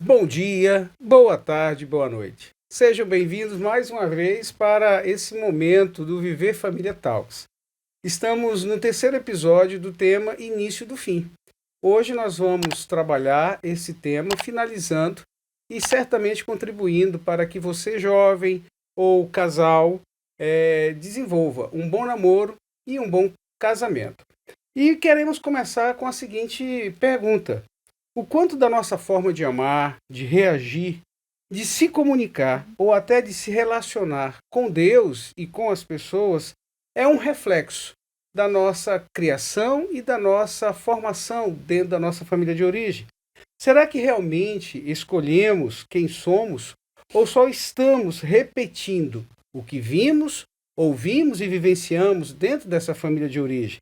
Bom dia, boa tarde, boa noite. Sejam bem-vindos mais uma vez para esse momento do Viver Família Talks. Estamos no terceiro episódio do tema Início do Fim. Hoje nós vamos trabalhar esse tema finalizando e certamente contribuindo para que você, jovem ou casal, desenvolva um bom namoro e um bom casamento. E queremos começar com a seguinte pergunta: o quanto da nossa forma de amar, de reagir, de se comunicar ou até de se relacionar com Deus e com as pessoas é um reflexo da nossa criação e da nossa formação dentro da nossa família de origem? Será que realmente escolhemos quem somos ou só estamos repetindo o que vimos, ouvimos e vivenciamos dentro dessa família de origem?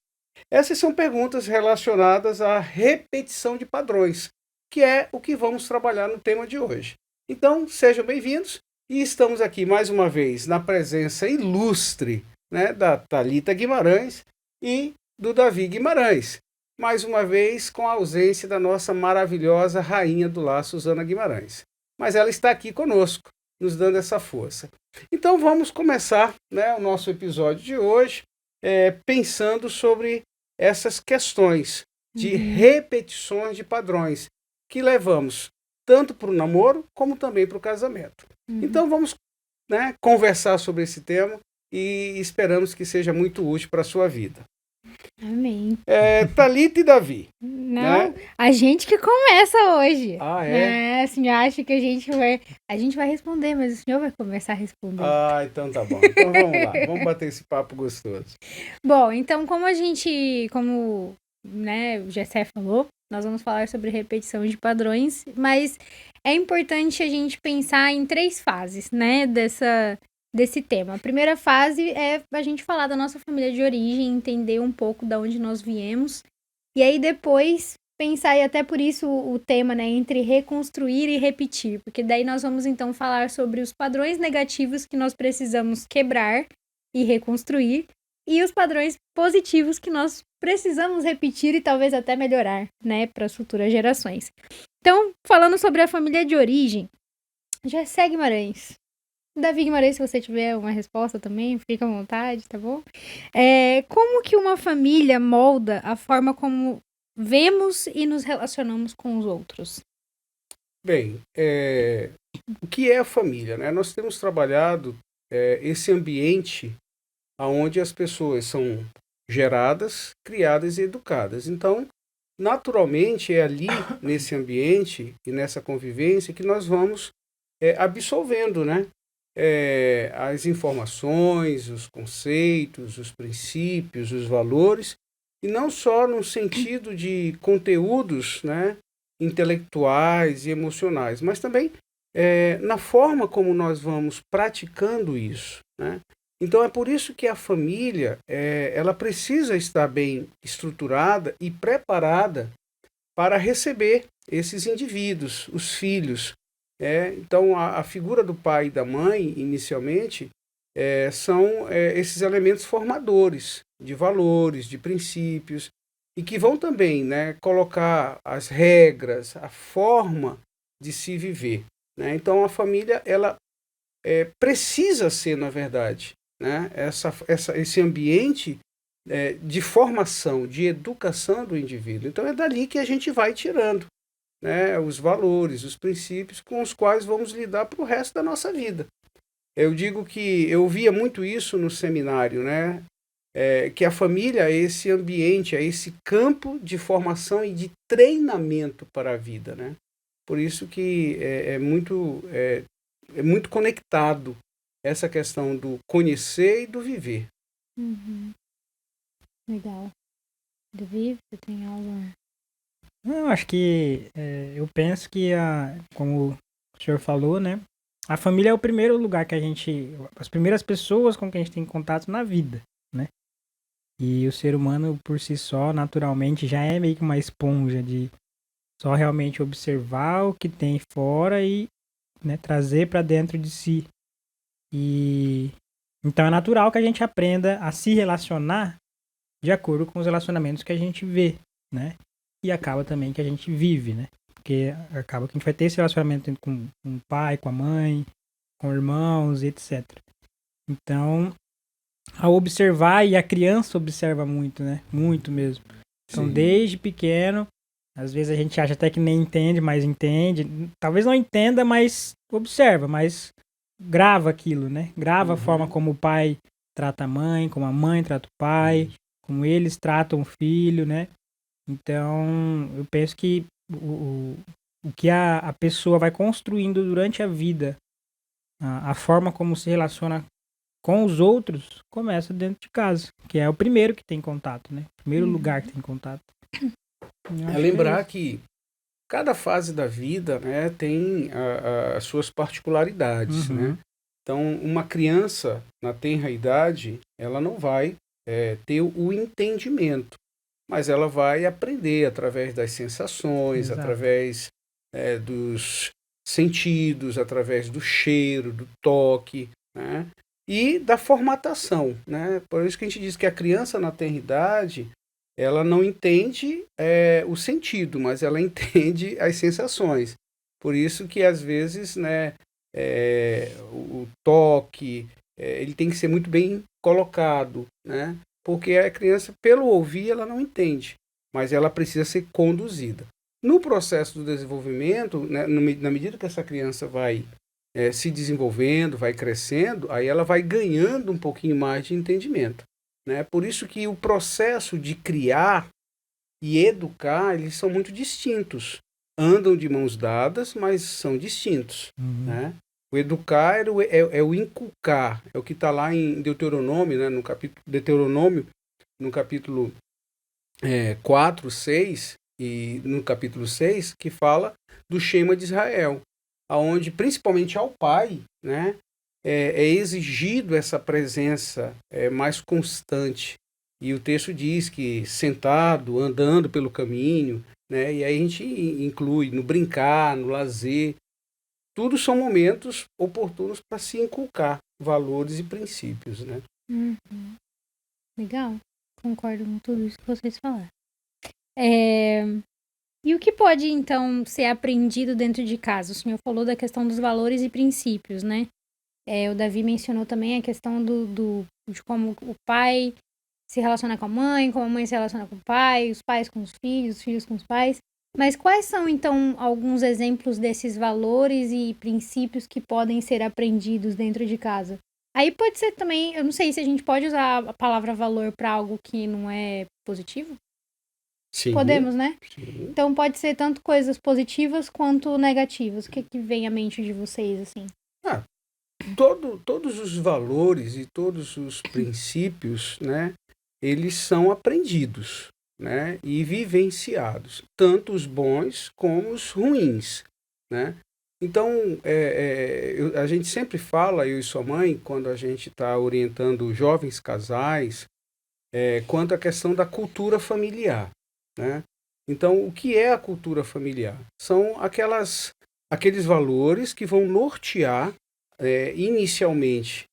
Essas são perguntas relacionadas à repetição de padrões, que é o que vamos trabalhar no tema de hoje. Então, sejam bem-vindos e estamos aqui mais uma vez na presença ilustre, da Thalita Guimarães e do Davi Guimarães. Mais uma vez com a ausência da nossa maravilhosa rainha do lar, Suzana Guimarães. Mas ela está aqui conosco, nos dando essa força. Então vamos começar o nosso episódio de hoje pensando sobre essas questões de repetições de padrões que levamos tanto para o namoro como também para o casamento. Então vamos conversar sobre esse tema e esperamos que seja muito útil para a sua vida. Amém. Thalita e Davi. Não, a gente que começa hoje. Ah, é? O senhor acha que a gente vai responder, mas o senhor vai começar a responder. Ah, então tá bom. Então vamos lá, vamos bater esse papo gostoso. Bom, então como o Gessé falou, nós vamos falar sobre repetição de padrões, mas é importante a gente pensar em 3 fases, desse tema. A primeira fase é a gente falar da nossa família de origem, entender um pouco de onde nós viemos, e aí depois pensar, e até por isso o tema, entre reconstruir e repetir, porque daí nós vamos então falar sobre os padrões negativos que nós precisamos quebrar e reconstruir, e os padrões positivos que nós precisamos repetir e talvez até melhorar, para as futuras gerações. Então, falando sobre a família de origem, Gessé Guimarães. Davi Guimarães, se você tiver uma resposta também, fica à vontade, tá bom? Como que uma família molda a forma como vemos e nos relacionamos com os outros? Bem, o que é a família? Nós temos trabalhado esse ambiente onde as pessoas são geradas, criadas e educadas. Então, naturalmente, é ali, nesse ambiente e nessa convivência, que nós vamos absorvendo, as informações, os conceitos, os princípios, os valores, e não só no sentido de conteúdos intelectuais e emocionais, mas também na forma como nós vamos praticando isso. Então é por isso que a família ela precisa estar bem estruturada e preparada para receber esses indivíduos, os filhos. Então a figura do pai e da mãe, inicialmente, são esses elementos formadores de valores, de princípios, e que vão também colocar as regras, a forma de se viver. Então a família ela precisa ser, na verdade, esse ambiente de formação, de educação do indivíduo. Então é dali que a gente vai tirando os valores, os princípios com os quais vamos lidar para o resto da nossa vida. Eu digo que eu via muito isso no seminário, que a família é esse ambiente, é esse campo de formação e de treinamento para a vida. Por isso que é muito conectado essa questão do conhecer e do viver. Legal. Davi, você tem algo? Eu acho que eu penso que como o senhor falou, a família é o primeiro lugar que as primeiras pessoas com quem a gente tem contato na vida, E o ser humano por si só, naturalmente, já é meio que uma esponja de só realmente observar o que tem fora e trazer para dentro de si. E então é natural que a gente aprenda a se relacionar de acordo com os relacionamentos que a gente vê, E acaba também que a gente vive, Porque acaba que a gente vai ter esse relacionamento com o pai, com a mãe, com irmãos, etc. Então, ao observar, e a criança observa muito, né? Muito mesmo. Então, Sim. desde pequeno, às vezes a gente acha até que nem entende, mas entende. Talvez não entenda, mas observa, mas grava aquilo, né? Grava a forma como o pai trata a mãe, como a mãe trata o pai, como eles tratam o filho, né? Então, eu penso que o que a pessoa vai construindo durante a vida, a forma como se relaciona com os outros, começa dentro de casa, que é o primeiro que tem contato, né? O primeiro lugar que tem contato. É lembrar que cada fase da vida, né, tem as suas particularidades, né? Então, uma criança na tenra idade, ela não vai ter o entendimento, mas ela vai aprender através das sensações, Exato. através dos sentidos, através do cheiro, do toque, né? E da formatação, né? Por isso que a gente diz que a criança na tenra idade, ela não entende o sentido, mas ela entende as sensações. Por isso que às vezes, né, o toque, ele tem que ser muito bem colocado, né? Porque a criança, pelo ouvir, ela não entende, mas ela precisa ser conduzida. No processo do desenvolvimento, né, na medida que essa criança vai se desenvolvendo, vai crescendo, aí ela vai ganhando um pouquinho mais de entendimento, né? Por isso que o processo de criar e educar, eles são muito distintos. Andam de mãos dadas, mas são distintos, né? O educar é o inculcar, é o que está lá em Deuteronômio, né? No capítulo Deuteronômio, no capítulo 4, 6 e no capítulo 6, que fala do Shema de Israel, aonde principalmente ao pai, né, é exigido essa presença mais constante. E o texto diz que sentado, andando pelo caminho, né, e aí a gente inclui no brincar, no lazer, tudo são momentos oportunos para se inculcar valores e princípios, né? Legal, concordo com tudo isso que vocês falaram. E o que pode, então, ser aprendido dentro de casa? O senhor falou da questão dos valores e princípios, né? O Davi mencionou também a questão de como o pai se relaciona com a mãe, como a mãe se relaciona com o pai, os pais com os filhos com os pais. Mas quais são, então, alguns exemplos desses valores e princípios que podem ser aprendidos dentro de casa? Aí pode ser também, eu não sei se a gente pode usar a palavra valor para algo que não é positivo. Sim. Podemos, né? Sim. Então pode ser tanto coisas positivas quanto negativas. O que vem à mente de vocês, assim? Todos os valores e todos os princípios, né, eles são aprendidos, né, e vivenciados, tanto os bons como os ruins, né? Então, a gente sempre fala, eu e sua mãe, quando a gente está orientando jovens casais, quanto à questão da cultura familiar, né? Então, o que é a cultura familiar? São aqueles valores que vão nortear inicialmente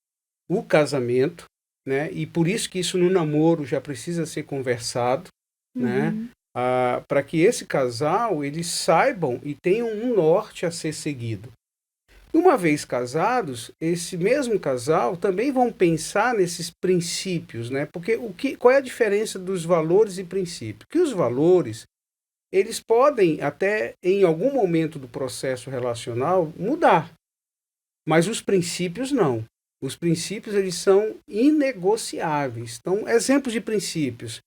o casamento, né? E por isso que isso no namoro já precisa ser conversado, né? Para que esse casal, eles saibam e tenham um norte a ser seguido. Uma vez casados, esse mesmo casal também vão pensar nesses princípios, né? Porque qual é a diferença dos valores e princípios? Que os valores, eles podem até em algum momento do processo relacional mudar, mas os princípios não. Os princípios, eles são inegociáveis. Então, exemplos de princípios: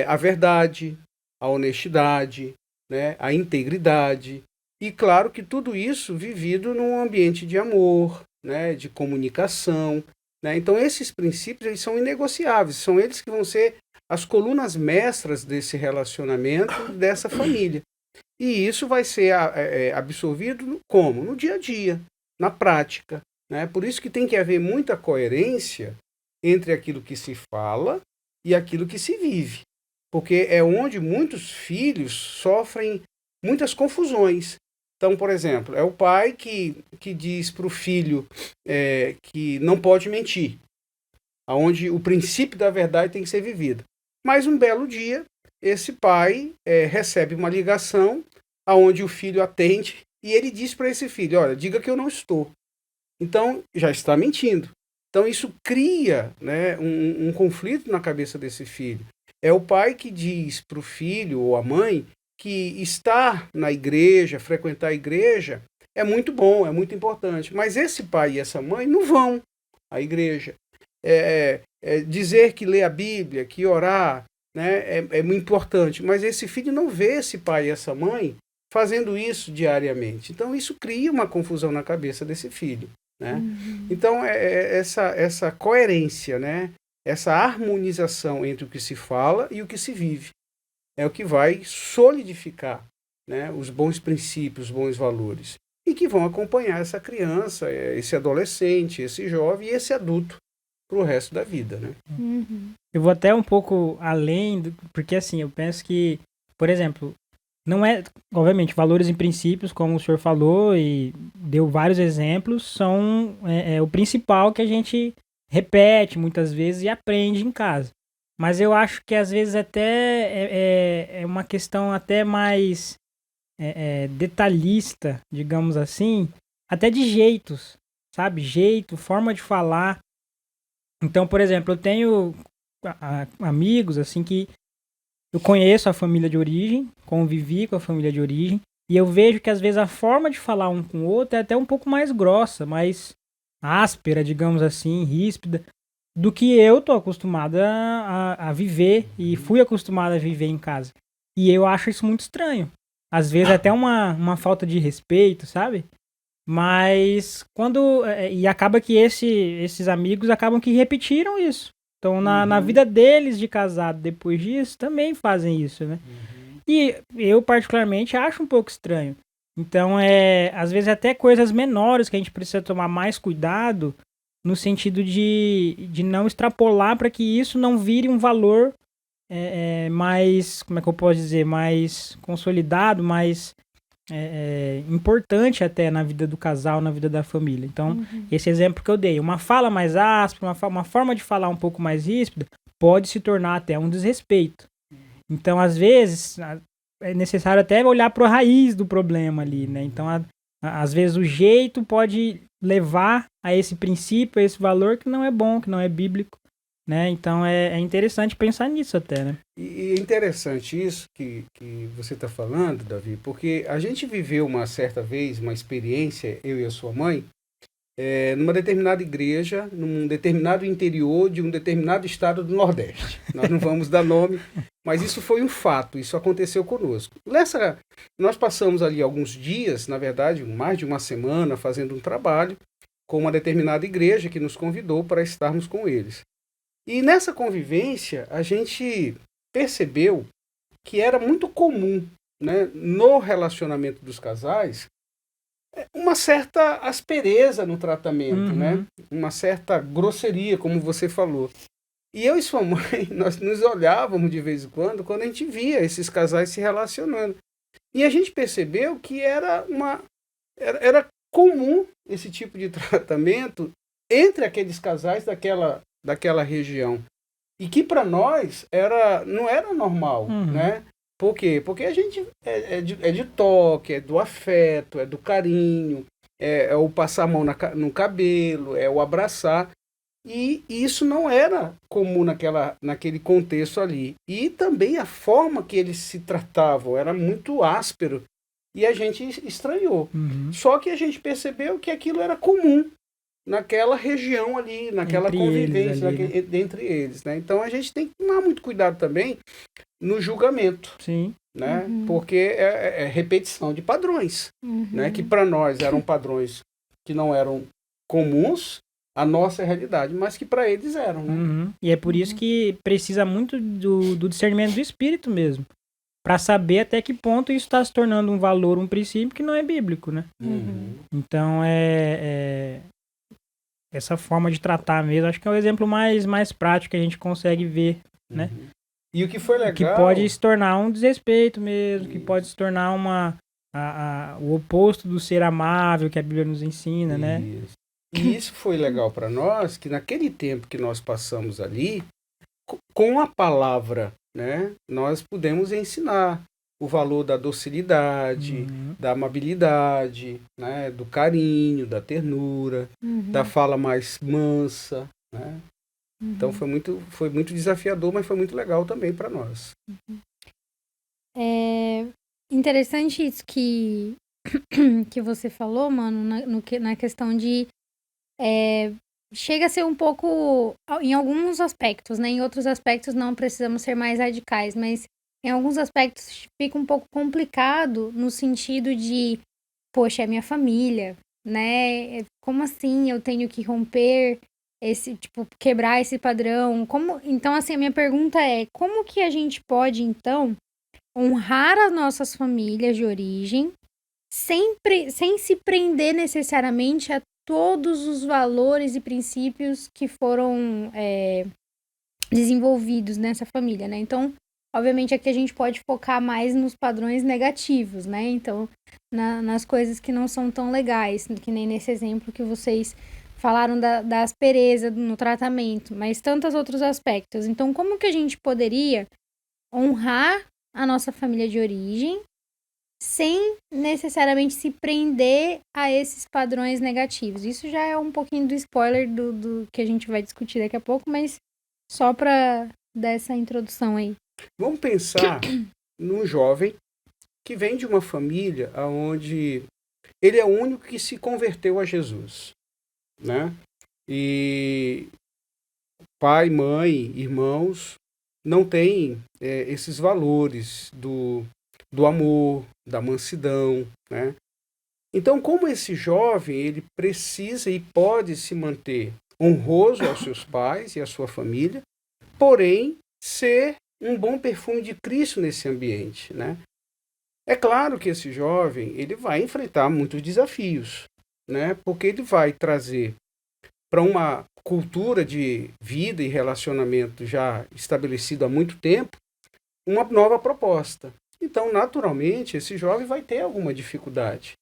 a verdade, a honestidade, né, a integridade. E claro que tudo isso vivido num ambiente de amor, né, de comunicação, né? Então esses princípios, eles são inegociáveis, são eles que vão ser as colunas mestras desse relacionamento, dessa família. E isso vai ser absorvido como? No dia a dia, na prática, né? Por isso que tem que haver muita coerência entre aquilo que se fala e aquilo que se vive. Porque é onde muitos filhos sofrem muitas confusões. Então, por exemplo, é o pai que diz para o filho que não pode mentir, onde o princípio da verdade tem que ser vivido. Mas um belo dia, esse pai recebe uma ligação aonde o filho atende e ele diz para esse filho, olha, diga que eu não estou. Então, já está mentindo. Então, isso cria, né, um conflito na cabeça desse filho. É o pai que diz para o filho ou a mãe que estar na igreja, frequentar a igreja, é muito bom, é muito importante. Mas esse pai e essa mãe não vão à igreja. Dizer que lê a Bíblia, que orar, né, é muito importante. Mas esse filho não vê esse pai e essa mãe fazendo isso diariamente. Então, isso cria uma confusão na cabeça desse filho. Né? Então, essa coerência, né? Essa harmonização entre o que se fala e o que se vive é o que vai solidificar, né, os bons princípios, os bons valores, e que vão acompanhar essa criança, esse adolescente, esse jovem e esse adulto para o resto da vida. Né? Eu vou até um pouco além, porque assim, eu penso que, por exemplo, não é, obviamente, valores e princípios, como o senhor falou e deu vários exemplos, são o principal que a gente repete muitas vezes e aprende em casa. Mas eu acho que às vezes até é uma questão até mais detalhista, digamos assim, até de jeitos, sabe? Jeito, forma de falar. Então, por exemplo, eu tenho amigos assim que eu conheço a família de origem, convivi com a família de origem, e eu vejo que às vezes a forma de falar um com o outro é até um pouco mais grossa, mais áspera, digamos assim, ríspida, do que eu tô acostumada a viver e fui acostumada a viver em casa. E eu acho isso muito estranho. Às vezes até uma falta de respeito, sabe? Mas quando... E acaba que esses amigos acabam que repetiram isso. Então, na vida deles de casado depois disso, também fazem isso, né? E eu, particularmente, acho um pouco estranho. Então, às vezes até coisas menores que a gente precisa tomar mais cuidado no sentido de não extrapolar para que isso não vire um valor mais, como é que eu posso dizer, mais consolidado, mais importante até na vida do casal, na vida da família. Então, esse exemplo que eu dei, uma fala mais áspera, uma forma de falar um pouco mais ríspida, pode se tornar até um desrespeito. Então, às vezes, é necessário até olhar para a raiz do problema ali, né? Então, às vezes o jeito pode levar a esse princípio, a esse valor que não é bom, que não é bíblico, né? Então é interessante pensar nisso até, né? E é interessante isso que você está falando, Davi, porque a gente viveu uma certa vez, uma experiência, eu e a sua mãe, numa determinada igreja, num determinado interior de um determinado estado do Nordeste. Nós não vamos dar nome, mas isso foi um fato, isso aconteceu conosco. Nós passamos ali alguns dias, na verdade, mais de uma semana, fazendo um trabalho com uma determinada igreja que nos convidou para estarmos com eles. E nessa convivência, a gente percebeu que era muito comum, né, no relacionamento dos casais, uma certa aspereza no tratamento, né? Uma certa grosseria, como você falou. E eu e sua mãe, nós nos olhávamos de vez em quando a gente via esses casais se relacionando. E a gente percebeu que era comum esse tipo de tratamento entre aqueles casais daquela região. E que para nós não era normal, né? Por quê? Porque a gente é de toque, é do afeto, é do carinho, é o passar a mão no cabelo, é o abraçar. E isso não era comum naquele contexto ali. E também a forma que eles se tratavam era muito áspero e a gente estranhou. Só que a gente percebeu que aquilo era comum naquela região ali, naquela convivência entre eles. Né? Então a gente tem que tomar muito cuidado também no julgamento. Sim. Né? Porque é repetição de padrões, né? Que para nós eram padrões que não eram comuns à nossa realidade, mas que para eles eram. Né? E é por isso que precisa muito do discernimento do espírito mesmo, para saber até que ponto isso está se tornando um valor, um princípio que não é bíblico, né? Então essa forma de tratar mesmo, acho que é o exemplo mais prático que a gente consegue ver, né? E o que foi legal... Que pode se tornar um desrespeito mesmo, que pode se tornar o oposto do ser amável que a Bíblia nos ensina, né? E isso foi legal para nós, que naquele tempo que nós passamos ali, com a palavra, né, nós pudemos ensinar. o valor da docilidade, da amabilidade, né, do carinho, da ternura, da fala mais mansa, né? Então foi muito desafiador, mas foi muito legal também para nós. É interessante isso que você falou, mano, na questão de chega a ser um pouco, em alguns aspectos, né? Em outros aspectos não precisamos ser mais radicais, mas em alguns aspectos fica um pouco complicado no sentido de, poxa, é minha família, né? Como assim eu tenho que romper esse, tipo, quebrar esse padrão? Então, assim, a minha pergunta é, como que a gente pode, então, honrar as nossas famílias de origem sem se prender necessariamente a todos os valores e princípios que foram desenvolvidos nessa família, né? Então, obviamente, aqui a gente pode focar mais nos padrões negativos, né? Então, nas coisas que não são tão legais, que nem nesse exemplo que vocês falaram da aspereza no tratamento, mas tantos outros aspectos. Então, como que a gente poderia honrar a nossa família de origem sem necessariamente se prender a esses padrões negativos? Isso já é um pouquinho do spoiler do que a gente vai discutir daqui a pouco, mas só para dar essa introdução aí. Vamos pensar num jovem que vem de uma família onde ele é o único que se converteu a Jesus, né? E pai, mãe, irmãos não têm esses valores do amor, da mansidão, né? Então, como esse jovem, ele precisa e pode se manter honroso aos seus pais e à sua família, porém ser um bom perfume de Cristo nesse ambiente, né? É claro que esse jovem, ele vai enfrentar muitos desafios, né? Porque ele vai trazer para uma cultura de vida e relacionamento já estabelecido há muito tempo, uma nova proposta. Então, naturalmente, esse jovem vai ter alguma dificuldade.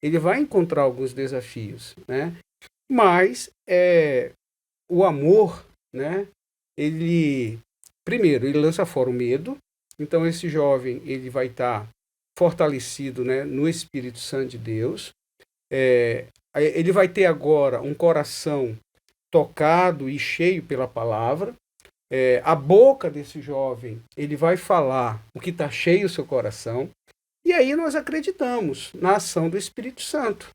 Ele vai encontrar alguns desafios, né? Mas o amor, né? Primeiro, ele lança fora o medo. Então, esse jovem ele vai estar fortalecido, né, no Espírito Santo de Deus. Ele vai ter agora um coração tocado e cheio pela palavra. A boca desse jovem, ele vai falar o que está cheio o seu coração. E aí nós acreditamos na ação do Espírito Santo,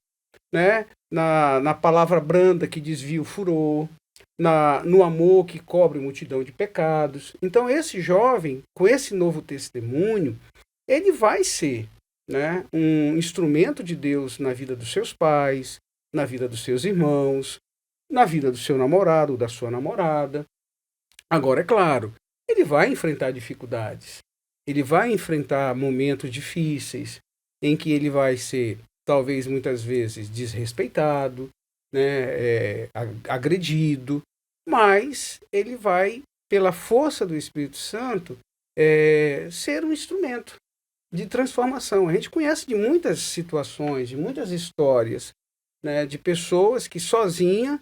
né? Na palavra branda que desvia o furor, no amor que cobre multidão de pecados. Então esse jovem, com esse novo testemunho, ele vai ser, né, um instrumento de Deus na vida dos seus pais, na vida dos seus irmãos, na vida do seu namorado ou da sua namorada. Agora, é claro, ele vai enfrentar dificuldades, ele vai enfrentar momentos difíceis, em que ele vai ser, talvez muitas vezes, desrespeitado, né, agredido, mas ele vai, pela força do Espírito Santo, ser um instrumento de transformação. A gente conhece de muitas situações, de muitas histórias, né, de pessoas que sozinha,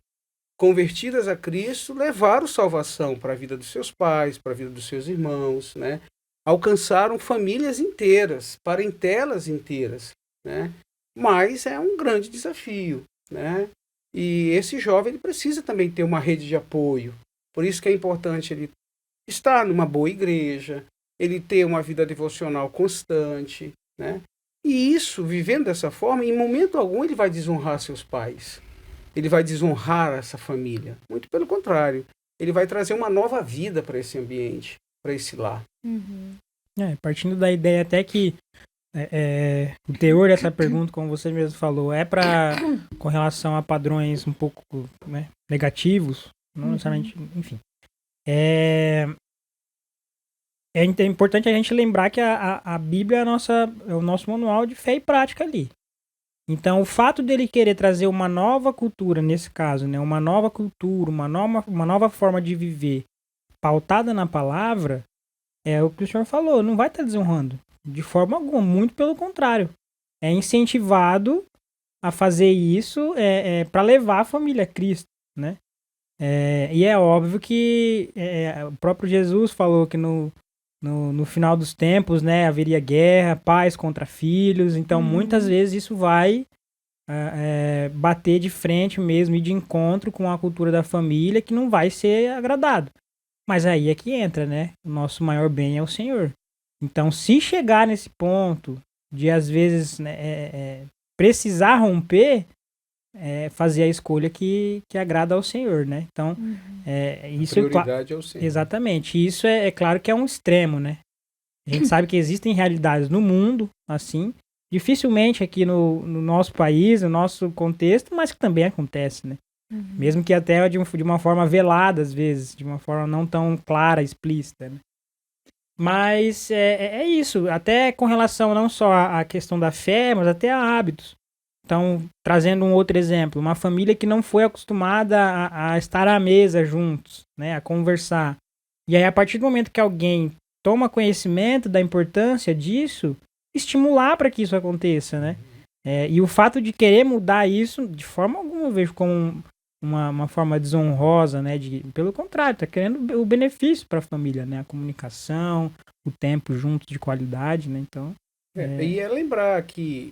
convertidas a Cristo, levaram salvação para a vida dos seus pais, para a vida dos seus irmãos, né? Alcançaram famílias inteiras, parentelas inteiras, né? Mas é um grande desafio, né? E esse jovem ele precisa também ter uma rede de apoio. Por isso que é importante ele estar numa boa igreja, ele ter uma vida devocional constante, né? E isso, vivendo dessa forma, em momento algum ele vai desonrar seus pais. Ele vai desonrar essa família. Muito pelo contrário. Ele vai trazer uma nova vida para esse ambiente, para esse lar. Partindo da ideia até que o teor dessa pergunta, como você mesmo falou, com relação a padrões um pouco, né, negativos, não necessariamente, enfim. É importante a gente lembrar que a Bíblia é o nosso manual de fé e prática ali. Então, o fato dele querer trazer uma nova cultura, nesse caso, né, uma nova cultura, uma nova forma de viver pautada na palavra, é o que o senhor falou, não vai estar desonrando de forma alguma, muito pelo contrário. É incentivado a fazer isso para levar a família a Cristo, né? E é óbvio que o próprio Jesus falou que no no final dos tempos, né, haveria guerra, pais contra filhos. Então, muitas vezes isso vai bater de frente mesmo e de encontro com a cultura da família, que não vai ser agradado. Mas aí é que entra, né? O nosso maior bem é o Senhor. Então, se chegar nesse ponto de, às vezes, né, precisar romper, fazer a escolha que agrada ao Senhor, né? Então, isso a prioridade é o Senhor. Exatamente. Isso é claro que é um extremo, né? A gente sabe que existem realidades no mundo, assim, dificilmente aqui no nosso país, no nosso contexto, mas que também acontece, né? Mesmo que até de uma forma velada, às vezes, de uma forma não tão clara, explícita, né? Mas é isso, até com relação não só à questão da fé, mas até a hábitos. Então, trazendo um outro exemplo, uma família que não foi acostumada a estar à mesa juntos, né, a conversar. E aí, a partir do momento que alguém toma conhecimento da importância disso, estimular para que isso aconteça, né? E o fato de querer mudar isso, de forma alguma, eu vejo como uma forma desonrosa, né? Pelo contrário, tá querendo o benefício para a família, né? A comunicação, o tempo juntos de qualidade, né? Então... E lembrar que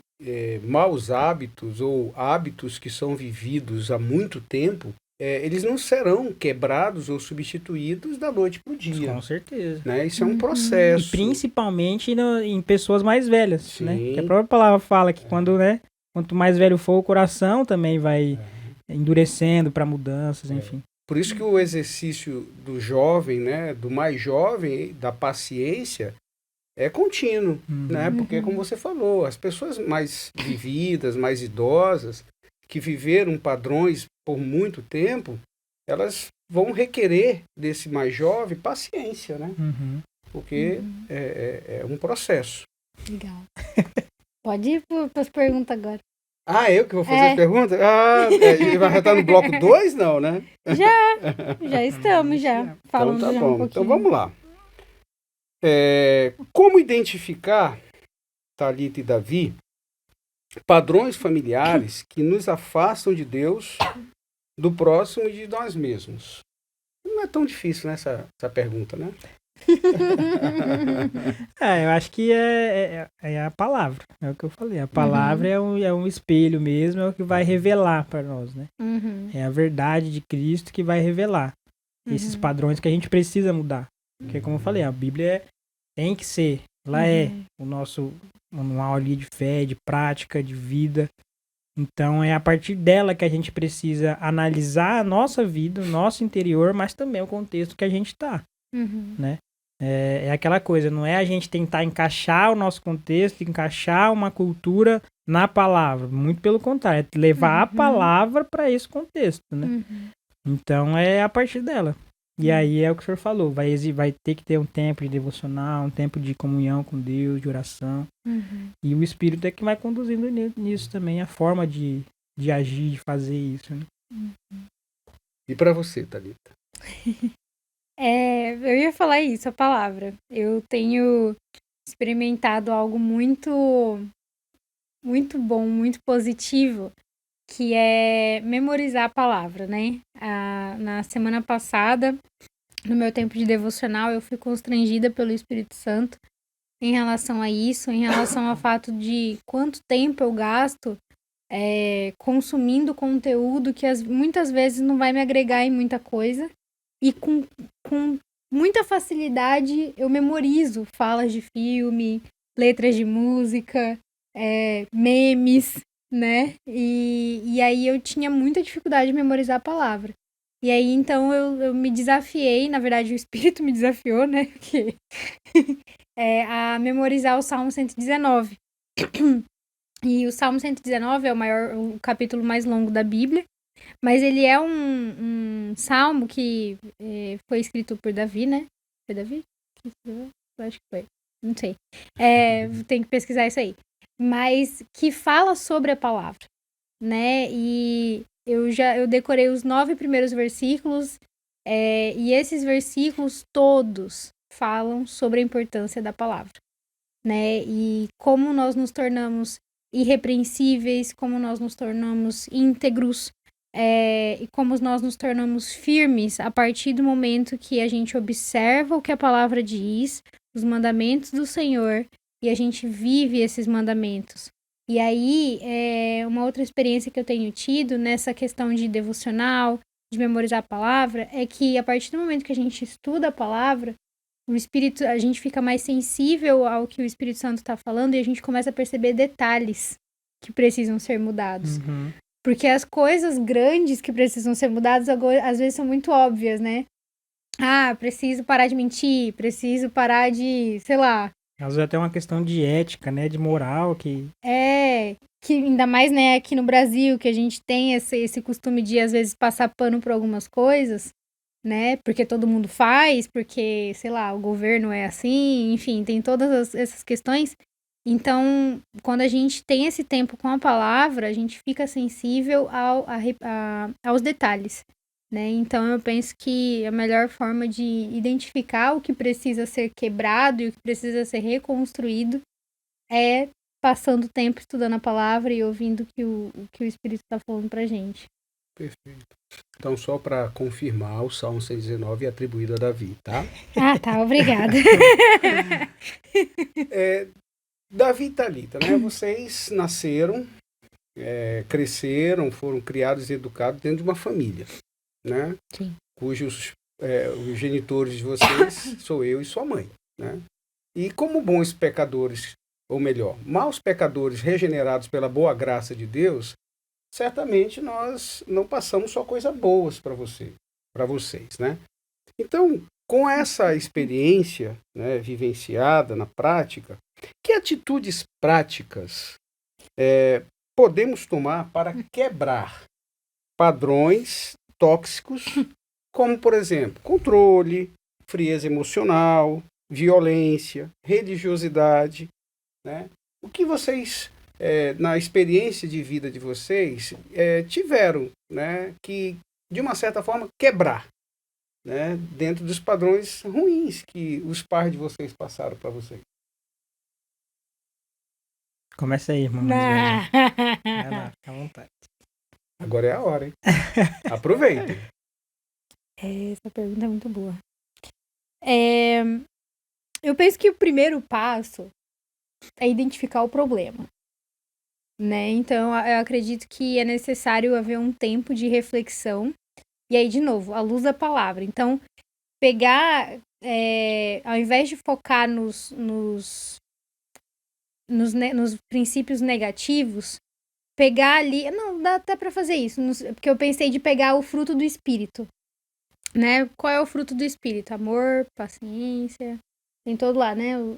maus hábitos ou hábitos que são vividos há muito tempo, eles não serão quebrados ou substituídos da noite para o dia. Com certeza. Né? Isso é um processo. E principalmente em pessoas mais velhas, né? Que a própria palavra fala que quanto mais velho for o coração, também vai endurecendo para mudanças, enfim. Por isso que o exercício do jovem, né, do mais jovem, da paciência, é contínuo, né? Porque, como você falou, as pessoas mais vividas, mais idosas, que viveram padrões por muito tempo, elas vão requerer desse mais jovem paciência, né? Porque é um processo. Legal. Pode ir para as perguntas agora. Eu que vou fazer as perguntas? Já tá no bloco 2, não, né? Já estamos, falando então, tá já bom. um pouquinho. Então vamos lá. Como identificar, Thalita e Davi, padrões familiares que nos afastam de Deus, do próximo e de nós mesmos? Não é tão difícil, né, essa pergunta, né? Eu acho que é a palavra, é o que eu falei. A palavra é um espelho mesmo, é o que vai revelar para nós, né? É a verdade de Cristo que vai revelar esses padrões que a gente precisa mudar. Porque, como eu falei, a Bíblia tem que ser, ela é o nosso manual ali de fé, de prática, de vida. Então, é a partir dela que a gente precisa analisar a nossa vida, o nosso interior, mas também o contexto que a gente está, né? É aquela coisa, não é a gente tentar encaixar o nosso contexto, encaixar uma cultura na palavra. Muito pelo contrário, é levar a palavra para esse contexto, né? Então, é a partir dela. E aí é o que o senhor falou, vai ter que ter um tempo de devocional, um tempo de comunhão com Deus, de oração. E o Espírito é que vai conduzindo nisso também, a forma de agir, de fazer isso, né? E para você, Thalita? Eu ia falar isso, a palavra. Eu tenho experimentado algo muito, muito bom, muito positivo, que é memorizar a palavra, né? Na semana passada, no meu tempo de devocional, eu fui constrangida pelo Espírito Santo em relação a isso, em relação ao fato de quanto tempo eu gasto consumindo conteúdo que muitas vezes não vai me agregar em muita coisa. E com muita facilidade eu memorizo falas de filme, letras de música, memes, né? E aí eu tinha muita dificuldade de memorizar a palavra. E aí então eu me desafiei, na verdade o Espírito me desafiou, né? A memorizar o Salmo 119. E o Salmo 119 é o capítulo mais longo da Bíblia. Mas ele é um salmo que foi escrito por Davi, né? Foi Davi? Eu acho que foi. Não sei. Tem que pesquisar isso aí. Mas que fala sobre a palavra, né? E eu decorei os 9 primeiros versículos. E esses versículos todos falam sobre a importância da palavra, né? E como nós nos tornamos irrepreensíveis, como nós nos tornamos íntegros, e como nós nos tornamos firmes a partir do momento que a gente observa o que a palavra diz, os mandamentos do Senhor e a gente vive esses mandamentos. E aí, uma outra experiência que eu tenho tido nessa questão de devocional, de memorizar a palavra, é que a partir do momento que a gente estuda a palavra, a gente fica mais sensível ao que o Espírito Santo está falando e a gente começa a perceber detalhes que precisam ser mudados. Uhum. Porque as coisas grandes que precisam ser mudadas, às vezes, são muito óbvias, né? Ah, preciso parar de mentir, preciso parar de, sei lá. Às vezes até uma questão de ética, né? De moral, que Que ainda mais, né, aqui no Brasil, que a gente tem esse costume de, às vezes, passar pano por algumas coisas, né? Porque todo mundo faz, porque, sei lá, o governo é assim, enfim, tem todas essas questões. Então, quando a gente tem esse tempo com a palavra, a gente fica sensível aos detalhes, né? Então, eu penso que a melhor forma de identificar o que precisa ser quebrado e o que precisa ser reconstruído é passando tempo estudando a palavra e ouvindo o que o Espírito está falando pra gente. Perfeito. Então, só para confirmar, o Salmo 119 é atribuído a Davi, tá? Ah, tá, obrigada. Davi e Thalita, né? Vocês nasceram, cresceram, foram criados e educados dentro de uma família, né? Sim. Cujos os genitores de vocês sou eu e sua mãe, né? E como bons pecadores, ou melhor, maus pecadores regenerados pela boa graça de Deus, certamente nós não passamos só coisas boas para vocês, né? Então, com essa experiência, né, vivenciada na prática, que atitudes práticas podemos tomar para quebrar padrões tóxicos, como, por exemplo, controle, frieza emocional, violência, religiosidade, né? O que vocês, na experiência de vida de vocês, tiveram, né, que, de uma certa forma, quebrar, né, dentro dos padrões ruins que os pais de vocês passaram para vocês? Começa aí, irmão. Vai lá, fica à vontade. Agora é a hora, hein? Aproveitem. Essa pergunta é muito boa. Eu penso que o primeiro passo é identificar o problema, né? Então, eu acredito que é necessário haver um tempo de reflexão. E aí, de novo, à luz da palavra. Então, pegar, ao invés de focar nos princípios negativos, pegar ali... Não, dá até pra fazer isso, porque eu pensei de pegar o fruto do Espírito, né? Qual é o fruto do Espírito? Amor, paciência... Tem todo lá, né? Eu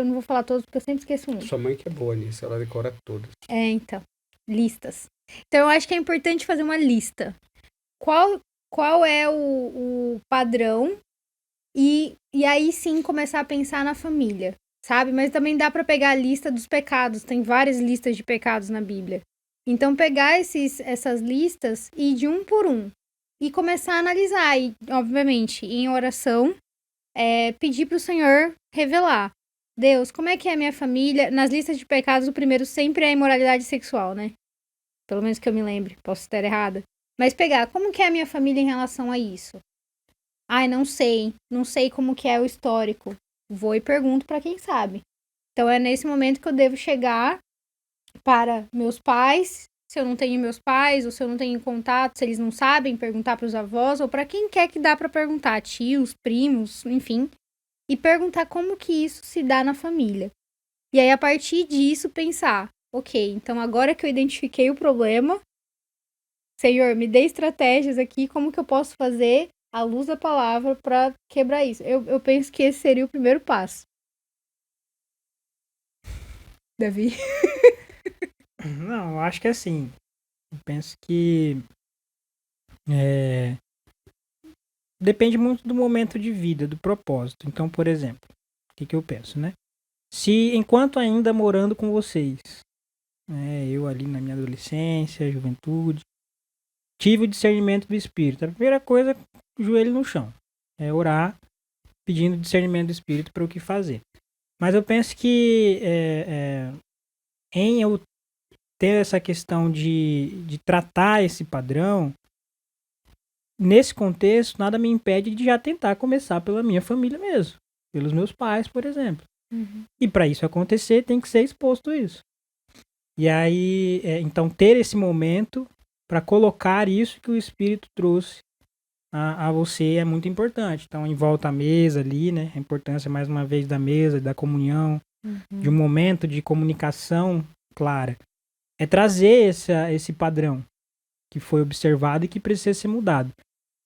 não vou falar todos porque eu sempre esqueço um. Sua mãe que é boa nisso, ela decora todas. Então. Listas. Então, eu acho que é importante fazer uma lista. Qual é o padrão? E aí sim começar a pensar na família, sabe? Mas também dá pra pegar a lista dos pecados. Tem várias listas de pecados na Bíblia. Então, pegar essas listas e ir de um por um. E começar a analisar. E, obviamente, em oração... pedir para o Senhor revelar. Deus, como é que é a minha família? Nas listas de pecados, o primeiro sempre é a imoralidade sexual, né? Pelo menos que eu me lembre, posso estar errada. Mas pegar, como que é a minha família em relação a isso? Ai, não sei como que é o histórico. Vou e pergunto para quem sabe. Então é nesse momento que eu devo chegar para meus pais, se eu não tenho meus pais, ou se eu não tenho contato, se eles não sabem, perguntar para os avós, ou para quem quer que dá para perguntar, tios, primos, enfim, e perguntar como que isso se dá na família. E aí, a partir disso, pensar, ok, então agora que eu identifiquei o problema, Senhor, me dê estratégias aqui, como que eu posso fazer à luz da palavra para quebrar isso. Eu penso que esse seria o primeiro passo. Davi? Não, eu acho que é assim. Eu penso que depende muito do momento de vida, do propósito. Então, por exemplo, o que eu penso, né? Se enquanto ainda morando com vocês, eu ali na minha adolescência, juventude, tive o discernimento do Espírito. A primeira coisa, joelho no chão. É orar, pedindo discernimento do Espírito para o que fazer. Mas eu penso que em eu ter essa questão de tratar esse padrão, nesse contexto, nada me impede de já tentar começar pela minha família mesmo. pelos meus pais, por exemplo. E para isso acontecer, tem que ser exposto isso. E aí, então, ter esse momento para colocar isso que o Espírito trouxe a você é muito importante. Então, em volta à mesa ali, né? A importância, mais uma vez, da mesa, da comunhão, de um momento de comunicação clara. É trazer esse padrão que foi observado e que precisa ser mudado.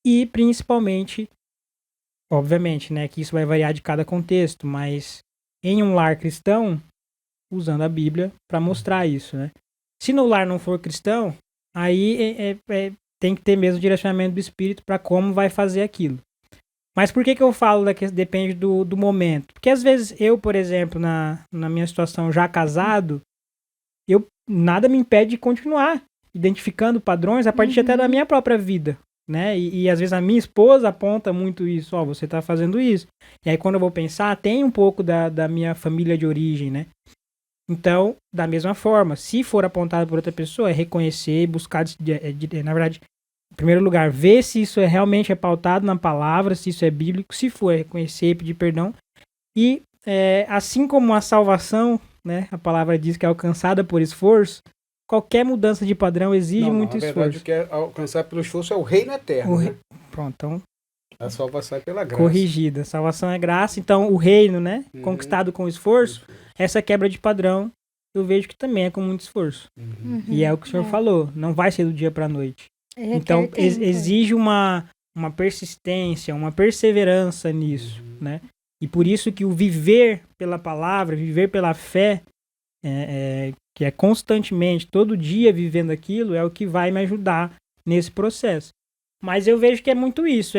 E, principalmente, obviamente, né? Que isso vai variar de cada contexto, mas em um lar cristão, usando a Bíblia para mostrar isso, né? Se no lar não for cristão, aí tem que ter mesmo o direcionamento do Espírito para como vai fazer aquilo. Mas por que eu falo que depende do momento? Porque às vezes eu, por exemplo, na minha situação já casado, nada me impede de continuar identificando padrões a partir até da minha própria vida, né? E às vezes a minha esposa aponta muito isso, você tá fazendo isso. E aí quando eu vou pensar, tem um pouco da minha família de origem, né? Então, da mesma forma, se for apontado por outra pessoa, é reconhecer, buscar, na verdade, em primeiro lugar, ver se isso realmente é pautado na palavra, se isso é bíblico, se for, é reconhecer, pedir perdão. E assim como a salvação, né, a palavra diz que é alcançada por esforço, qualquer mudança de padrão exige muito esforço. Na verdade, o que é alcançar pelo esforço é o reino eterno, né? Pronto, então... A salvação é pela graça. Corrigida. A salvação é graça. Então, o reino, né? Conquistado com esforço. Essa quebra de padrão, eu vejo que também é com muito esforço. E é o que o senhor falou. Não vai ser do dia para a noite. Então, exige uma persistência, uma perseverança nisso, né? E por isso que o viver pela palavra, viver pela fé, que é constantemente, todo dia vivendo aquilo, é o que vai me ajudar nesse processo. Mas eu vejo que é muito isso,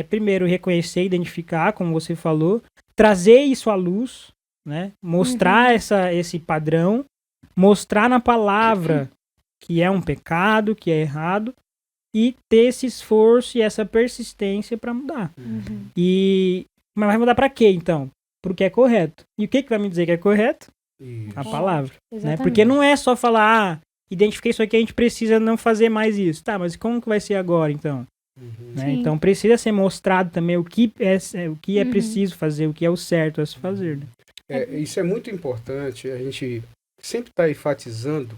primeiro reconhecer, identificar, como você falou, trazer isso à luz, né? Mostrar esse padrão, mostrar na palavra que é um pecado, que é errado, e ter esse esforço e essa persistência para mudar. Mas vai mudar para quê, então? Para o que é correto. E o que vai me dizer que é correto? Isso. A palavra. Né? Porque não é só falar, identifiquei isso aqui, a gente precisa não fazer mais isso. Tá, mas como que vai ser agora, então? Né? Então precisa ser mostrado também o que é preciso fazer, o que é o certo a se fazer. Né? Isso é muito importante, a gente sempre está enfatizando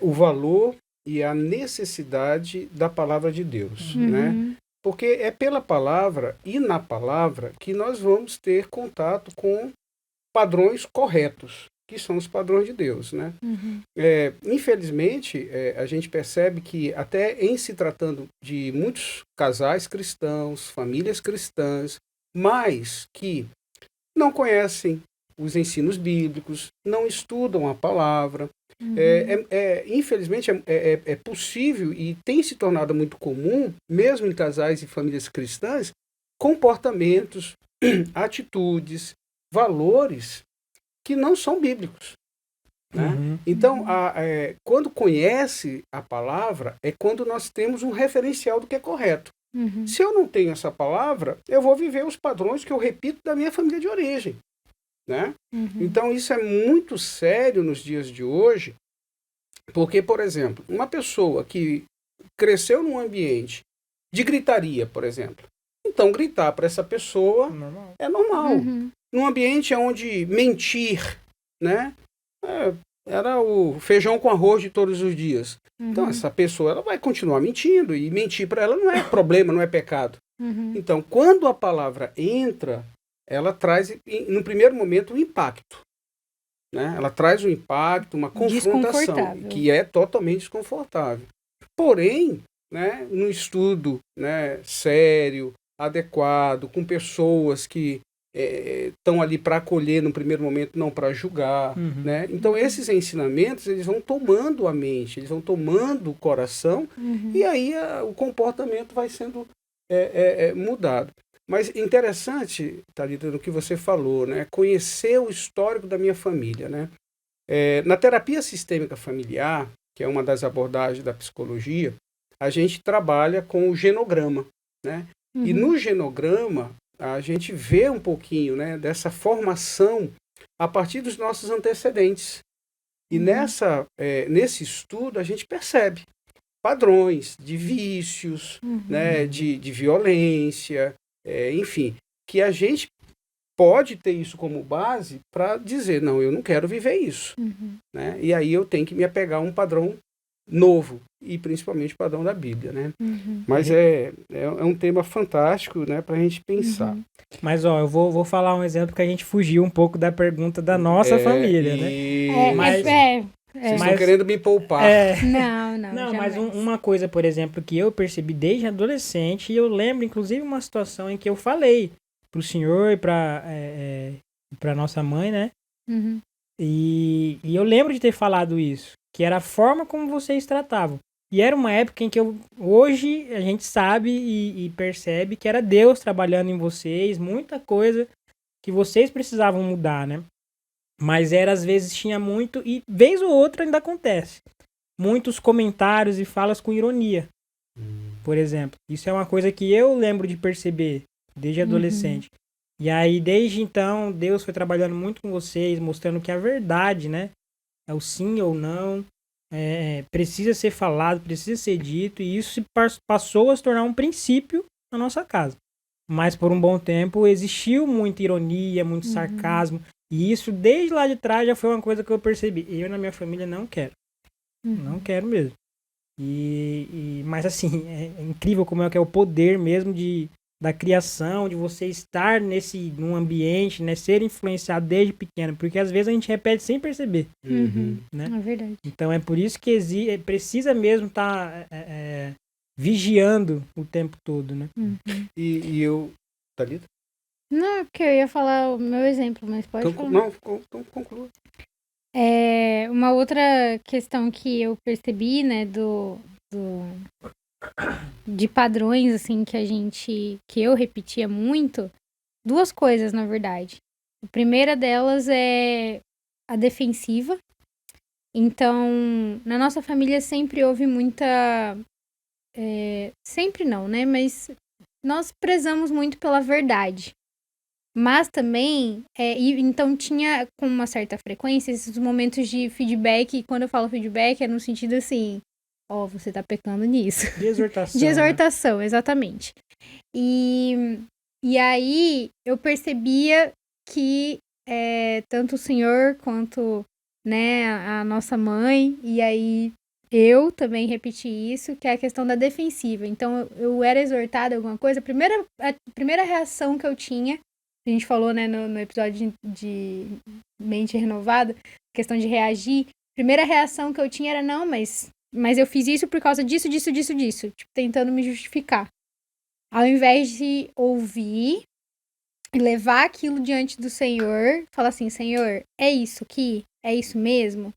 o valor e a necessidade da palavra de Deus, né? Porque é pela palavra e na palavra que nós vamos ter contato com padrões corretos, que são os padrões de Deus, né? Infelizmente, a gente percebe que até em se tratando de muitos casais cristãos, famílias cristãs, mas que não conhecem os ensinos bíblicos, não estudam a palavra, infelizmente é possível e tem se tornado muito comum, mesmo em casais e famílias cristãs, comportamentos, atitudes, valores que não são bíblicos. Né? Então, quando conhece a palavra, é quando nós temos um referencial do que é correto. Se eu não tenho essa palavra, eu vou viver os padrões que eu repito da minha família de origem. Né? Então, isso é muito sério nos dias de hoje, porque, por exemplo, uma pessoa que cresceu num ambiente de gritaria, por exemplo, então gritar para essa pessoa é normal. Num ambiente onde mentir, né, era o feijão com arroz de todos os dias. Então, essa pessoa ela vai continuar mentindo, e mentir para ela não é problema, não é pecado. Então, quando a palavra entra, ela traz, no primeiro momento, um impacto. Né? Ela traz um impacto, uma confrontação, que é totalmente desconfortável. Porém, né, no estudo, né, sério, adequado, com pessoas que estão ali para acolher no primeiro momento, não para julgar. Né? Então, esses ensinamentos eles vão tomando a mente, eles vão tomando o coração, e aí o comportamento vai sendo mudado. Mas interessante, Thalita, no que você falou, né? Conhecer o histórico da minha família. Né? Na terapia sistêmica familiar, que é uma das abordagens da psicologia, a gente trabalha com o genograma. Né? E no genograma, a gente vê um pouquinho, né, dessa formação a partir dos nossos antecedentes. E nesse estudo a gente percebe padrões de vícios, né, de violência, enfim, que a gente pode ter isso como base para dizer, não, eu não quero viver isso. Né? E aí eu tenho que me apegar a um padrão novo, e principalmente o padrão da Bíblia. Né? Mas é um tema fantástico, né, para a gente pensar. Mas, ó, eu vou falar um exemplo que a gente fugiu um pouco da pergunta da nossa família, né? Vocês estão querendo me poupar. Não, mas uma coisa, por exemplo, que eu percebi desde adolescente, e eu lembro, inclusive, uma situação em que eu falei pro senhor e pra nossa mãe, né? E eu lembro de ter falado isso, que era a forma como vocês tratavam. E era uma época em que hoje a gente sabe e percebe que era Deus trabalhando em vocês, muita coisa que vocês precisavam mudar, né? Mas às vezes tinha muito, e vez ou outra ainda acontece, muitos comentários e falas com ironia, por exemplo. Isso é uma coisa que eu lembro de perceber desde adolescente. E aí, desde então, Deus foi trabalhando muito com vocês, mostrando que a verdade, né, é o sim ou não, precisa ser falado, precisa ser dito, e isso passou a se tornar um princípio na nossa casa. Mas por um bom tempo existiu muita ironia, muito sarcasmo, e isso desde lá de trás já foi uma coisa que eu percebi. Eu na minha família não quero. Não quero mesmo. Mas assim, é incrível como é que é o poder mesmo da criação, de você estar num ambiente, né, ser influenciado desde pequeno, porque às vezes a gente repete sem perceber. Né? É verdade. Então é por isso que precisa mesmo estar vigiando o tempo todo, né? E eu... Thalita? Não, porque eu ia falar o meu exemplo, mas pode falar. Não, conclua. Uma outra questão que eu percebi, né, de padrões, assim, que eu repetia muito, duas coisas, na verdade. A primeira delas é a defensiva. Então, na nossa família sempre houve muita... sempre não, né, mas nós prezamos muito pela verdade. Mas também, então tinha com uma certa frequência esses momentos de feedback, e quando eu falo feedback é no sentido assim, você tá pecando nisso. De exortação. De exortação, né? Exatamente. E aí eu percebia que tanto o senhor quanto, né, a nossa mãe, e aí eu também repeti isso, que é a questão da defensiva. Então eu era exortada a alguma coisa, a primeira reação que eu tinha, a gente falou, né, no episódio de mente renovada, questão de reagir, a primeira reação que eu tinha era, não, mas eu fiz isso por causa disso, tipo, tentando me justificar. Ao invés de ouvir e levar aquilo diante do Senhor, falar assim, Senhor, é isso aqui? É isso mesmo?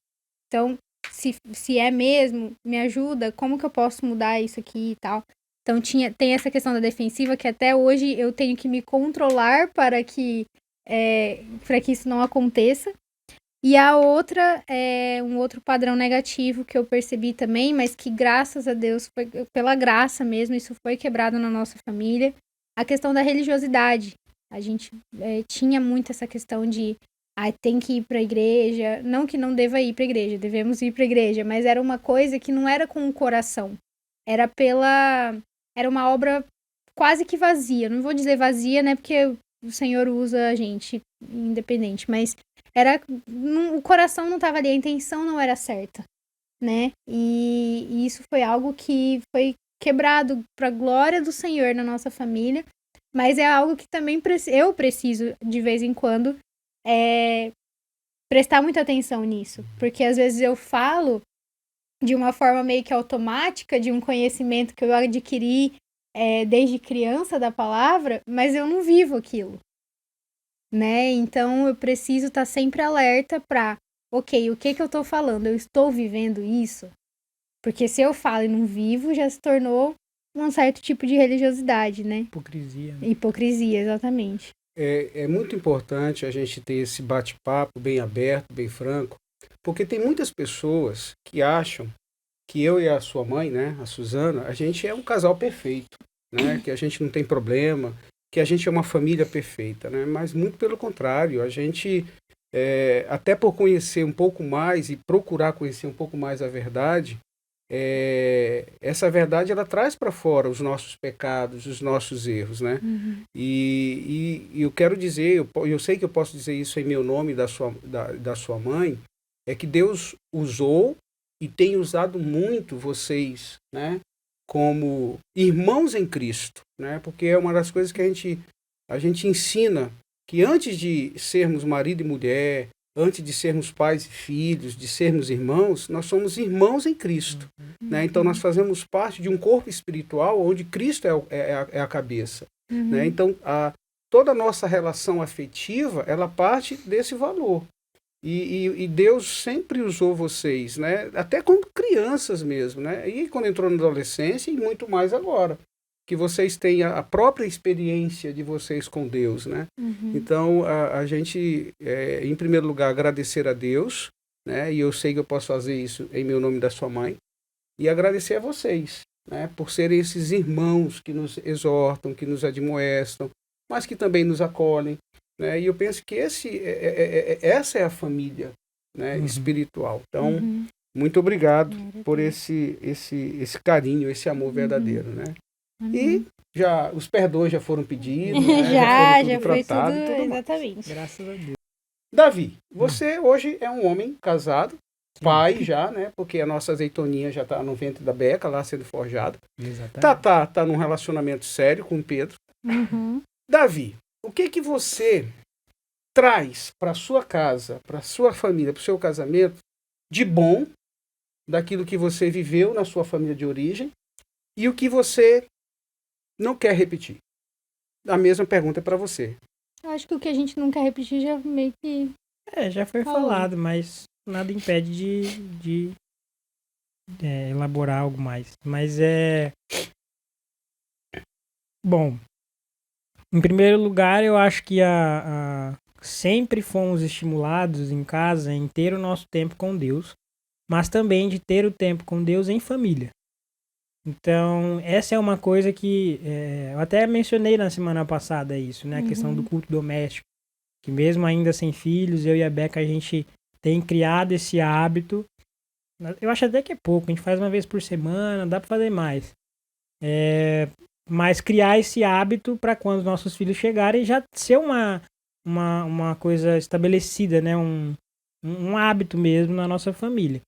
Então, se é mesmo, me ajuda, como que eu posso mudar isso aqui e tal? Então tem essa questão da defensiva que até hoje eu tenho que me controlar para que isso não aconteça. E a outra é um outro padrão negativo que eu percebi também, mas que graças a Deus, pela graça mesmo, isso foi quebrado na nossa família. A questão da religiosidade. A gente tinha muito essa questão de tem que ir para a igreja. Não que não deva ir para a igreja, devemos ir para a igreja, mas era uma coisa que não era com o coração. Era uma obra quase que vazia. Não vou dizer vazia, né? Porque o Senhor usa a gente independente. Mas o coração não estava ali, a intenção não era certa, né? E isso foi algo que foi quebrado para a glória do Senhor na nossa família. Mas é algo que também eu preciso, de vez em quando, prestar muita atenção nisso. Porque às vezes eu falo de uma forma meio que automática, de um conhecimento que eu adquiri desde criança da palavra, mas eu não vivo aquilo, né? Então eu preciso estar sempre alerta para, ok, o que eu estou falando? Eu estou vivendo isso? Porque se eu falo e não vivo, já se tornou um certo tipo de religiosidade, né? Hipocrisia. Né? Hipocrisia, exatamente. É muito importante a gente ter esse bate-papo bem aberto, bem franco, porque tem muitas pessoas que acham que eu e a sua mãe, né, a Suzana, a gente é um casal perfeito, né, que a gente não tem problema, que a gente é uma família perfeita, né, mas muito pelo contrário, a gente, até por conhecer um pouco mais e procurar conhecer um pouco mais a verdade, essa verdade ela traz para fora os nossos pecados, os nossos erros, né? E eu quero dizer, eu sei que eu posso dizer isso em meu nome da sua mãe, é que Deus usou e tem usado muito vocês, né? Como irmãos em Cristo, né? Porque é uma das coisas que a gente ensina, que antes de sermos marido e mulher, antes de sermos pais e filhos, de sermos irmãos, nós somos irmãos em Cristo. Né? Então nós fazemos parte de um corpo espiritual onde Cristo é a cabeça. Né? Então toda a nossa relação afetiva, ela parte desse valor. E Deus sempre usou vocês, né? Até como crianças mesmo, né? E quando entrou na adolescência e muito mais agora, que vocês têm a própria experiência de vocês com Deus, né? Então, a gente, em primeiro lugar, agradecer a Deus, né? E eu sei que eu posso fazer isso em meu nome da sua mãe, e agradecer a vocês, né? Por serem esses irmãos que nos exortam, que nos admoestam, mas que também nos acolhem, né? E eu penso que essa é a família, né? Espiritual. Então, muito obrigado por esse carinho, esse amor verdadeiro, né? E os perdões já foram pedidos, né? já foi tratado, tudo exatamente. Graças a Deus. Davi, você hoje é um homem casado, pai já, né? Porque a nossa azeitoninha já está no ventre da Beca, lá sendo forjada. Exatamente. Tá num relacionamento sério com o Pedro. Davi, o que você traz para sua casa, para sua família, para o seu casamento, de bom, daquilo que você viveu na sua família de origem, e o que você não quer repetir? A mesma pergunta é para você. Acho que o que a gente não quer repetir já meio que... já foi falado, mas nada impede de elaborar algo mais. Mas bom, em primeiro lugar, eu acho que sempre fomos estimulados em casa em ter o nosso tempo com Deus, mas também de ter o tempo com Deus em família. Então, essa é uma coisa que eu até mencionei na semana passada isso, né? A questão do culto doméstico. Que mesmo ainda sem filhos, eu e a Beca, a gente tem criado esse hábito. Eu acho até que é pouco, a gente faz uma vez por semana, dá para fazer mais. Mas criar esse hábito para quando os nossos filhos chegarem já ser uma coisa estabelecida, né? Um hábito mesmo na nossa família.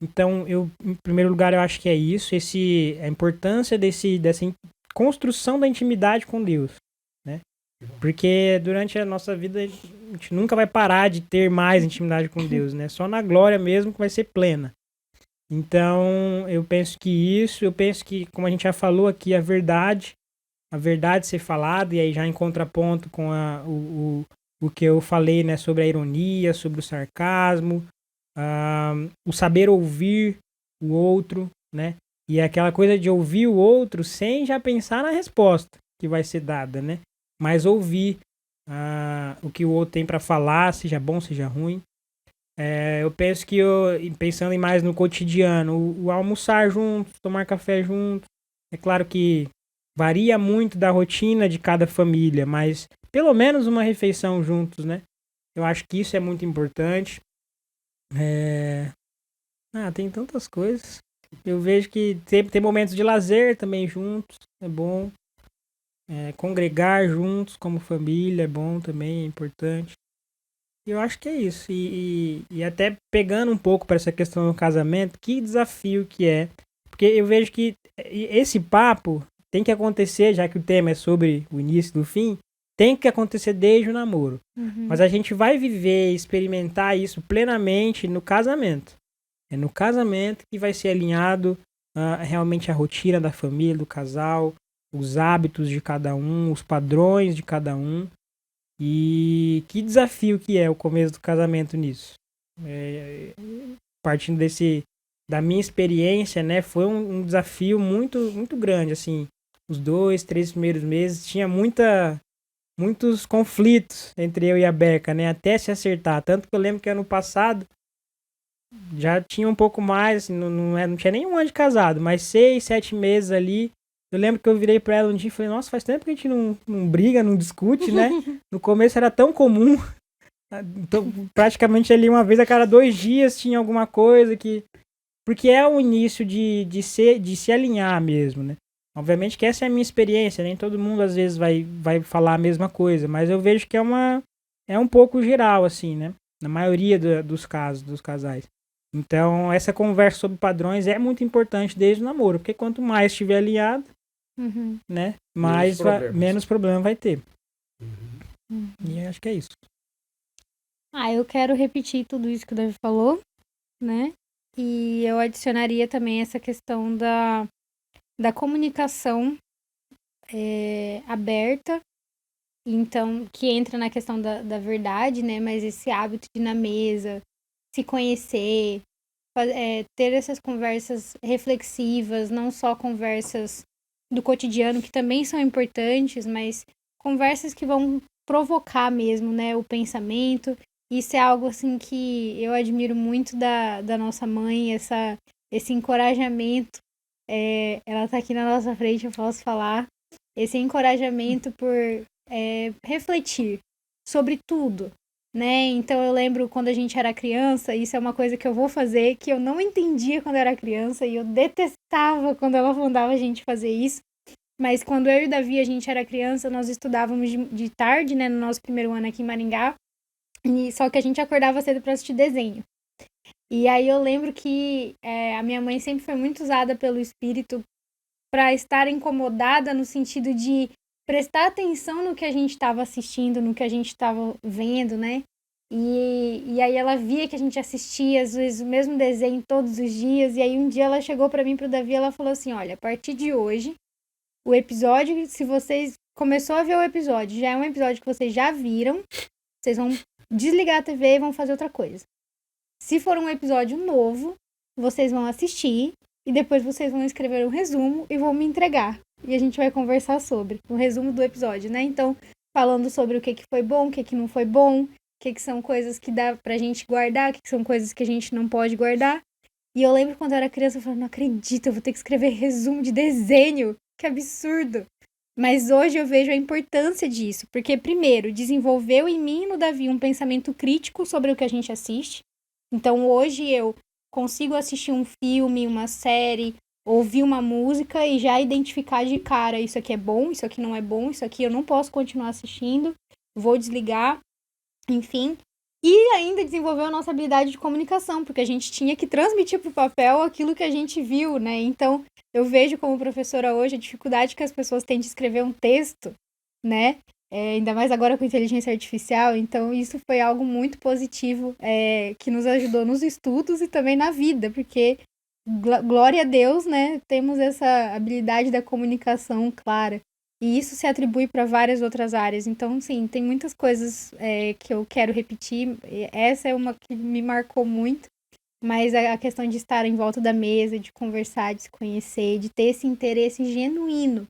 Então, em primeiro lugar, eu acho que é isso, a importância dessa construção da intimidade com Deus, né? Porque durante a nossa vida, a gente nunca vai parar de ter mais intimidade com Deus, né? Só na glória mesmo que vai ser plena. Então, eu penso que, como a gente já falou aqui, a verdade ser falada, e aí já em contraponto com o que eu falei, né, sobre a ironia, sobre o sarcasmo, o saber ouvir o outro, né? E aquela coisa de ouvir o outro sem já pensar na resposta que vai ser dada, né? Mas ouvir o que o outro tem para falar, seja bom, seja ruim. Eu penso que pensando mais no cotidiano, o almoçar juntos, tomar café juntos, é claro que varia muito da rotina de cada família, mas pelo menos uma refeição juntos, né? Eu acho que isso é muito importante. Tem tantas coisas. Eu vejo que tem momentos de lazer também juntos, é bom. Congregar juntos como família é bom também, é importante. Eu acho que é isso. E até pegando um pouco para essa questão do casamento, que desafio que é. Porque eu vejo que esse papo tem que acontecer, já que o tema é sobre o início do fim, tem que acontecer desde o namoro. Mas a gente vai viver e experimentar isso plenamente no casamento. É no casamento que vai ser alinhado realmente a rotina da família, do casal, os hábitos de cada um, os padrões de cada um. E que desafio que é o começo do casamento nisso. Partindo da minha experiência, né, foi um desafio muito, muito grande, assim. Os 2, 3 primeiros meses tinha muitos conflitos entre eu e a Beca, né, até se acertar. Tanto que eu lembro que ano passado já tinha um pouco mais, assim, não tinha nem um ano de casado, mas 6, 7 meses ali. Eu lembro que eu virei pra ela um dia e falei, nossa, faz tempo que a gente não briga, não discute, né? No começo era tão comum. Então, praticamente ali uma vez a cada 2 dias tinha alguma coisa que porque é o início de se alinhar mesmo, né? Obviamente que essa é a minha experiência, nem todo mundo às vezes vai falar a mesma coisa, mas eu vejo que é um pouco geral, assim, né? Na maioria dos casos, dos casais. Então, essa conversa sobre padrões é muito importante desde o namoro, porque quanto mais estiver alinhado, Uhum. né? Menos Menos problema vai ter. Uhum. E acho que é isso. Eu quero repetir tudo isso que o Davi falou, né? E eu adicionaria também essa questão da comunicação aberta, então, que entra na questão da verdade, né? Mas esse hábito de ir na mesa, se conhecer, ter essas conversas reflexivas, não só conversas do cotidiano, que também são importantes, mas conversas que vão provocar mesmo, né, o pensamento. Isso é algo, assim, que eu admiro muito da nossa mãe, esse encorajamento. Ela tá aqui na nossa frente, eu posso falar. Esse encorajamento por refletir sobre tudo, né? Então eu lembro quando a gente era criança, isso é uma coisa que eu vou fazer, que eu não entendia quando eu era criança e eu detestava quando ela mandava a gente fazer isso. Mas quando eu e o Davi, a gente era criança, nós estudávamos de tarde, né, no nosso primeiro ano aqui em Maringá, só que a gente acordava cedo para assistir desenho. E aí eu lembro que a minha mãe sempre foi muito usada pelo espírito para estar incomodada no sentido de prestar atenção no que a gente estava assistindo, no que a gente estava vendo, né? E aí ela via que a gente assistia, às vezes, o mesmo desenho todos os dias. E aí um dia ela chegou para mim e pro Davi e ela falou assim, olha, a partir de hoje, o episódio, se vocês começou a ver o episódio, já é um episódio que vocês já viram, vocês vão desligar a TV e vão fazer outra coisa. Se for um episódio novo, vocês vão assistir e depois vocês vão escrever um resumo e vão me entregar. E a gente vai conversar sobre o resumo do episódio, né? Então, falando sobre o que foi bom, o que não foi bom, o que são coisas que dá pra gente guardar, o que são coisas que a gente não pode guardar. E eu lembro quando eu era criança, eu falava, não acredito, eu vou ter que escrever resumo de desenho. Que absurdo! Mas hoje eu vejo a importância disso, porque, primeiro, desenvolveu em mim e no Davi um pensamento crítico sobre o que a gente assiste. Então, hoje eu consigo assistir um filme, uma série, ouvir uma música e já identificar de cara, isso aqui é bom, isso aqui não é bom, isso aqui eu não posso continuar assistindo, vou desligar, enfim. E ainda desenvolveu a nossa habilidade de comunicação, porque a gente tinha que transmitir para o papel aquilo que a gente viu, né? Então, eu vejo como professora hoje a dificuldade que as pessoas têm de escrever um texto, né? Ainda mais agora com inteligência artificial. Então, isso foi algo muito positivo que nos ajudou nos estudos e também na vida, porque, glória a Deus, né? Temos essa habilidade da comunicação clara. E isso se atribui para várias outras áreas. Então, sim, tem muitas coisas que eu quero repetir. Essa é uma que me marcou muito. Mas a questão de estar em volta da mesa, de conversar, de se conhecer, de ter esse interesse genuíno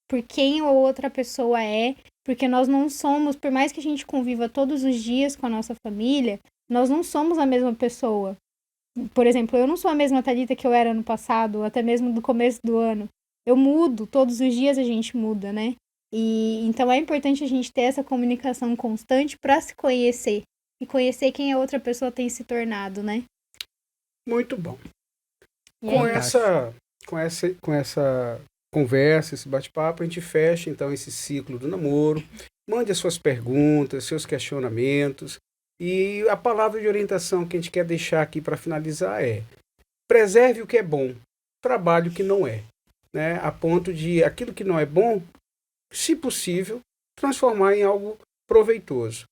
por quem a outra pessoa é. Porque nós não somos, por mais que a gente conviva todos os dias com a nossa família, nós não somos a mesma pessoa. Por exemplo, eu não sou a mesma Thalita que eu era no passado, até mesmo do começo do ano. Eu mudo, todos os dias a gente muda, né? E então é importante a gente ter essa comunicação constante para se conhecer e conhecer quem a outra pessoa tem se tornado, né? Muito bom. E Com aí? essa conversa, esse bate-papo, a gente fecha então esse ciclo do namoro. Mande as suas perguntas, seus questionamentos. E a palavra de orientação que a gente quer deixar aqui para finalizar é: preserve o que é bom, trabalhe o que não é. Né, a ponto de aquilo que não é bom, se possível, transformar em algo proveitoso.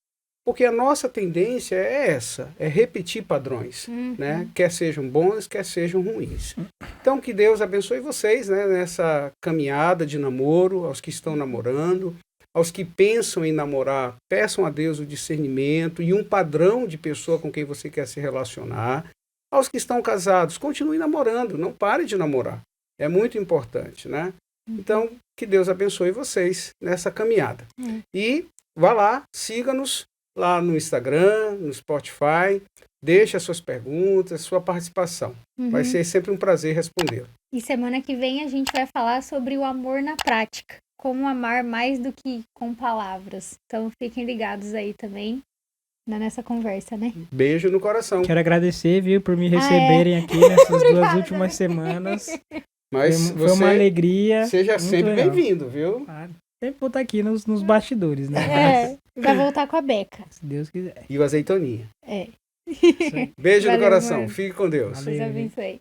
Porque a nossa tendência é essa, é repetir padrões, né? Quer sejam bons, quer sejam ruins. Então, que Deus abençoe vocês, né, nessa caminhada de namoro, aos que estão namorando, aos que pensam em namorar, peçam a Deus o discernimento e um padrão de pessoa com quem você quer se relacionar. Aos que estão casados, continue namorando, não pare de namorar. É muito importante, né? Então, que Deus abençoe vocês nessa caminhada. E vá lá, siga-nos lá no Instagram, no Spotify, deixe as suas perguntas, sua participação. Vai ser sempre um prazer responder. E semana que vem a gente vai falar sobre o amor na prática. Como amar mais do que com palavras. Então, fiquem ligados aí também. nessa conversa, né? Beijo no coração. Quero agradecer, viu, por me receberem aqui nessas duas últimas semanas. Mas Foi uma alegria. Seja muito sempre legal. bem-vindo, viu? Claro. Sempre vou estar aqui nos bastidores, né? Vai voltar com a Beca. Se Deus quiser. E o azeitoninha. É. Isso aí. Beijo no Valeu, coração. mano. Fique com Deus. Valeu. Deus abençoe.